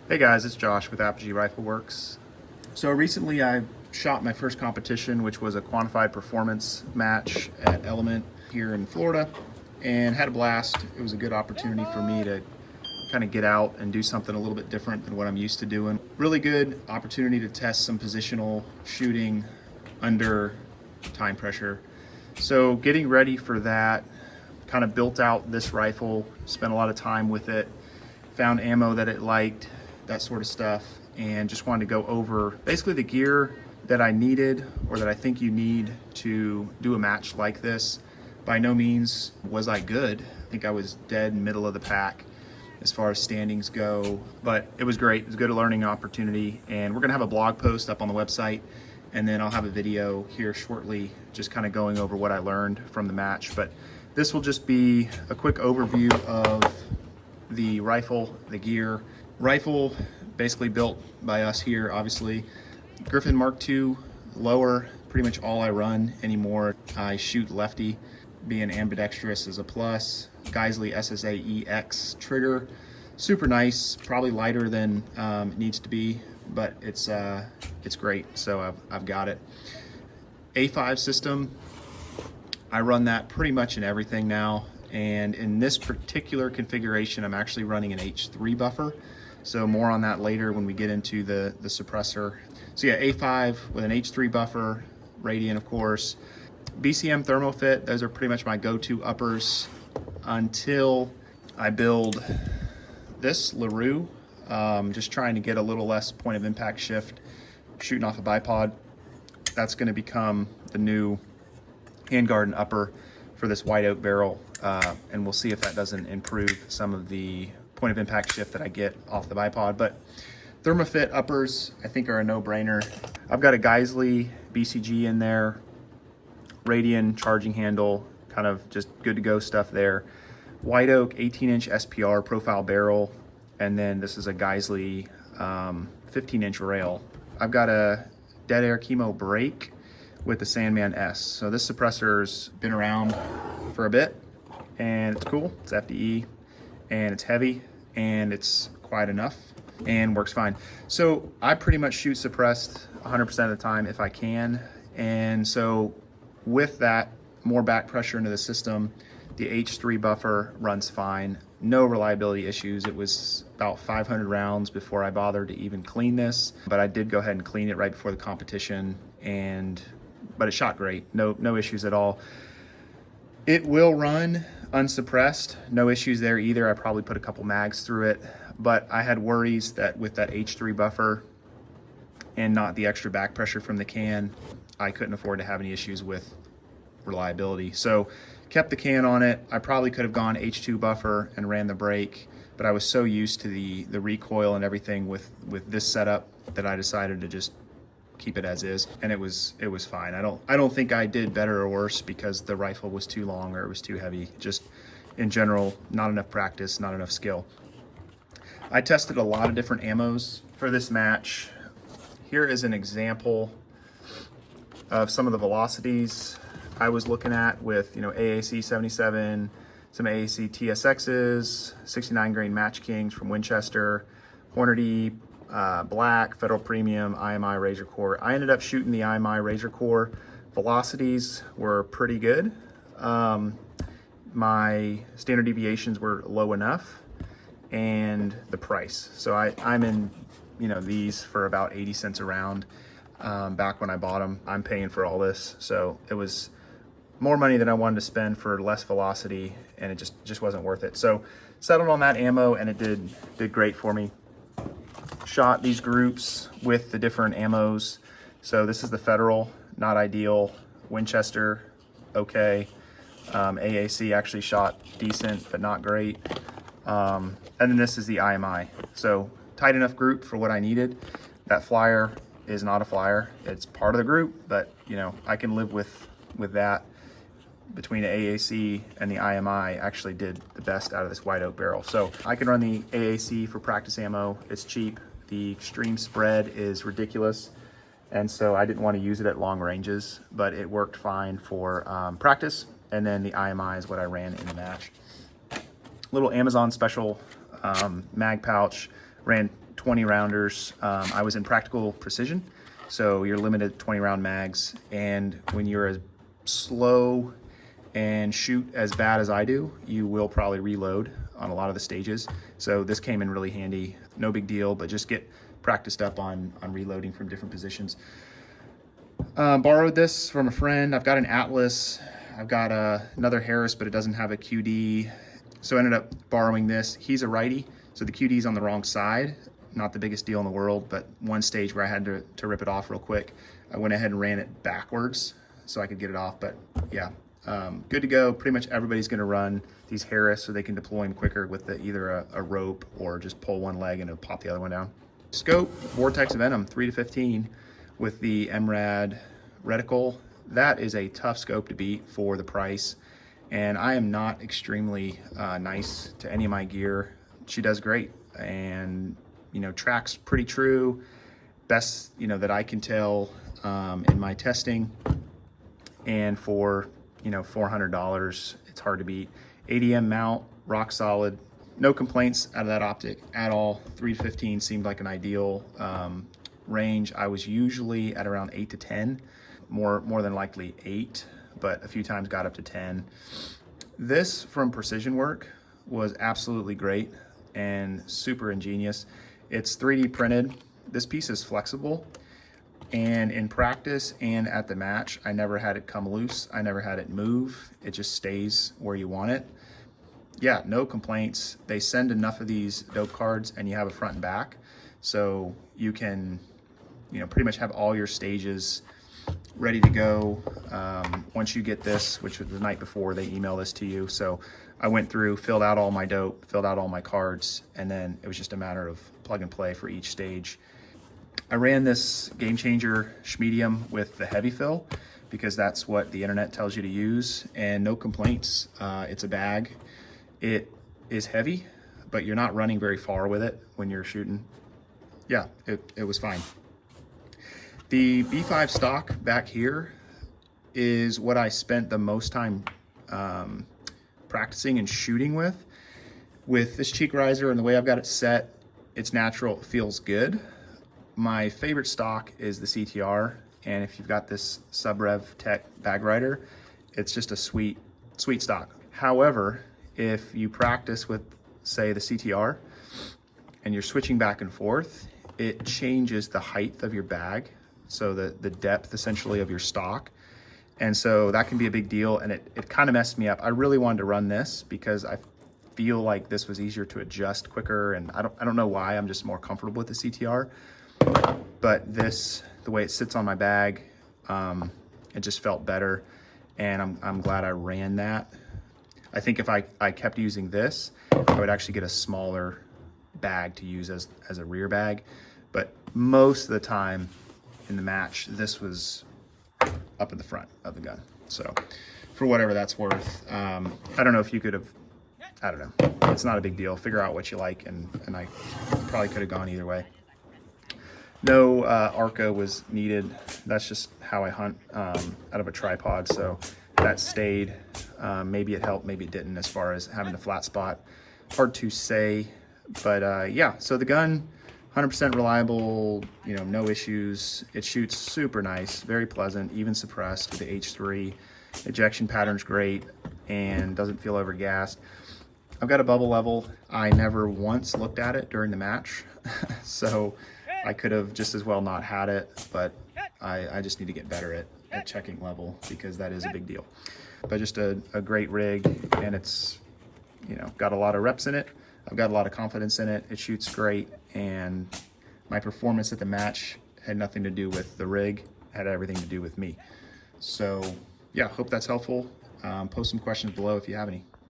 Hey guys, it's Josh with Apogee Rifle Works. So recently I shot my first competition, which was a Quantified Performance match at Element here in Florida, and had a blast. It was a good opportunity for me to kind of get out and do something a little bit different than what I'm used to doing. Really good opportunity to test some positional shooting under time pressure. So getting ready for that, kind of built out this rifle, spent a lot of time with it, found ammo that it liked, that sort of stuff, and just wanted to go over basically the gear that I needed or that I think you need to do a match like this. By no means was I good. I think I was dead middle of the pack as far as standings go, but it was great. It was a good learning opportunity, and we're gonna have a blog post up on the website, and then I'll have a video here shortly just kind of going over what I learned from the match. But this will just be a quick overview of the rifle, the gear. Rifle basically built by us here, obviously. Griffin Mark II lower, pretty much all I run anymore. I shoot lefty, being ambidextrous is a plus. Geisley SSA EX trigger, super nice, probably lighter than it needs to be, but it's great, so I've got it. A5 system, I run that pretty much in everything now. And in this particular configuration, I'm actually running an H3 buffer. So more on that later when we get into the suppressor. So yeah, A5 with an H3 buffer, Radian of course. BCM Thermofit, those are pretty much my go-to uppers until I build this LaRue. Just trying to get a little less point of impact shift, shooting off a bipod. That's gonna become the new handguard and upper for this white oak barrel, and we'll see if that doesn't improve some of the point of impact shift that I get off the bipod. But Thermofit uppers, I think, are a no-brainer. I've got a Geisley BCG in there, Radian charging handle, kind of just good to go stuff there. White oak 18-inch SPR profile barrel, and then this is a Geisley 15-inch rail. I've got a Dead Air Chemo brake with the Sandman S. So this suppressor's been around for a bit, and it's cool. It's FDE, and it's heavy, and it's quiet enough, and works fine. So I pretty much shoot suppressed 100% of the time if I can, and so with that, more back pressure into the system, the H3 buffer runs fine. No reliability issues. It was about 500 rounds before I bothered to even clean this, but I did go ahead and clean it right before the competition, but it shot great. No issues at all. It will run unsuppressed. No issues there either. I probably put a couple mags through it, but I had worries that with that H3 buffer and not the extra back pressure from the can, I couldn't afford to have any issues with reliability. So kept the can on it. I probably could have gone H2 buffer and ran the brake, but I was so used to the recoil and everything with this setup that I decided to just keep it as is, and it was fine. I don't think I did better or worse because the rifle was too long or it was too heavy. Just in general, not enough practice, not enough skill. I tested a lot of different ammos for this match. Here is an example of some of the velocities I was looking at with, AAC 77, some AAC TSXs, 69 grain Match Kings from Winchester, Hornady Black, Federal Premium, IMI Razor Core. I ended up shooting the IMI Razor Core. Velocities were pretty good. My standard deviations were low enough, and the price. So I'm in, these for about 80 cents a round. Back when I bought them, I'm paying for all this. So it was more money than I wanted to spend for less velocity, and it just wasn't worth it. So settled on that ammo, and it did great for me. Shot these groups with the different ammos. So this is the Federal, not ideal. Winchester, okay. AAC actually shot decent, but not great. And then this is the IMI. So tight enough group for what I needed. That flyer is not a flyer. It's part of the group, but I can live with that. Between the AAC and the IMI, actually did the best out of this white oak barrel. So I can run the AAC for practice ammo. It's cheap. The extreme spread is ridiculous, and so I didn't want to use it at long ranges, but it worked fine for practice. And then the IMI is what I ran in the match. Little Amazon special mag pouch. ran 20 rounders. I was in practical precision, so you're limited to 20 round mags. And when you're as slow and shoot as bad as I do, you will probably reload on a lot of the stages. So this came in really handy. No big deal, but just get practiced up on reloading from different positions. Borrowed this from a friend. I've got an Atlas. I've got another Harris, but it doesn't have a QD. So I ended up borrowing this. He's a righty, so the QD's on the wrong side. Not the biggest deal in the world, but one stage where I had to rip it off real quick, I went ahead and ran it backwards so I could get it off. But yeah, good to go. Pretty much everybody's gonna run these Harris so they can deploy them quicker with either a rope or just pull one leg and it'll pop the other one down. Scope, Vortex Venom 3 to 15 with the MRAD reticle. That is a tough scope to beat for the price. And I am not extremely nice to any of my gear. She does great and, you know, tracks pretty true. Best, you know, that I can tell in my testing. And for, you know, $400, it's hard to beat. ADM mount, rock solid. No complaints out of that optic at all. 3 to 15 seemed like an ideal range. I was usually at around 8 to 10, more than likely 8, but a few times got up to 10. This from Precision Work was absolutely great and super ingenious. It's 3D printed. This piece is flexible, and in practice and at the match, I never had it come loose. I never had it move. It just stays where you want it. Yeah, no complaints. They send enough of these dope cards and you have a front and back, so you can, you know, pretty much have all your stages ready to go. Once you get this, which was the night before, they email this to you. So I went through, filled out all my dope, filled out all my cards, and then it was just a matter of plug and play for each stage. I ran this Game Changer Schmedium with the heavy fill because that's what the internet tells you to use, and no complaints. It's a bag. It is heavy, but you're not running very far with it when you're shooting. Yeah, it was fine. The B5 stock back here is what I spent the most time practicing and shooting with. With this cheek riser and the way I've got it set, it's natural, it feels good. My favorite stock is the CTR, and if you've got this Subrev Tech bag rider, it's just a sweet stock. However, if you practice with, say, the CTR, and you're switching back and forth, it changes the height of your bag, so the depth essentially of your stock. And so that can be a big deal, and it kind of messed me up. I really wanted to run this because I feel like this was easier to adjust quicker, and I don't know why. I'm just more comfortable with the CTR. But this, the way it sits on my bag, it just felt better, and I'm glad I ran that. I think if I kept using this, I would actually get a smaller bag to use as a rear bag. But most of the time in the match, this was up in the front of the gun. So for whatever that's worth, I don't know if you could have, I don't know. It's not a big deal. Figure out what you like, and I probably could have gone either way. No ARCA was needed. That's just how I hunt out of a tripod, so that stayed. Maybe it helped, maybe it didn't as far as having a flat spot. Hard to say, but yeah, so the gun, 100% reliable, you know, no issues. It shoots super nice, very pleasant, even suppressed with the H3. Ejection pattern's great and doesn't feel overgassed. I've got a bubble level. I never once looked at it during the match, so I could have just as well not had it, but I just need to get better at checking level because that is a big deal. But just a great rig, and it's, you know, got a lot of reps in it. I've got a lot of confidence in it. It shoots great, and my performance at the match had nothing to do with the rig, it had everything to do with me. So yeah, hope that's helpful. Post some questions below if you have any.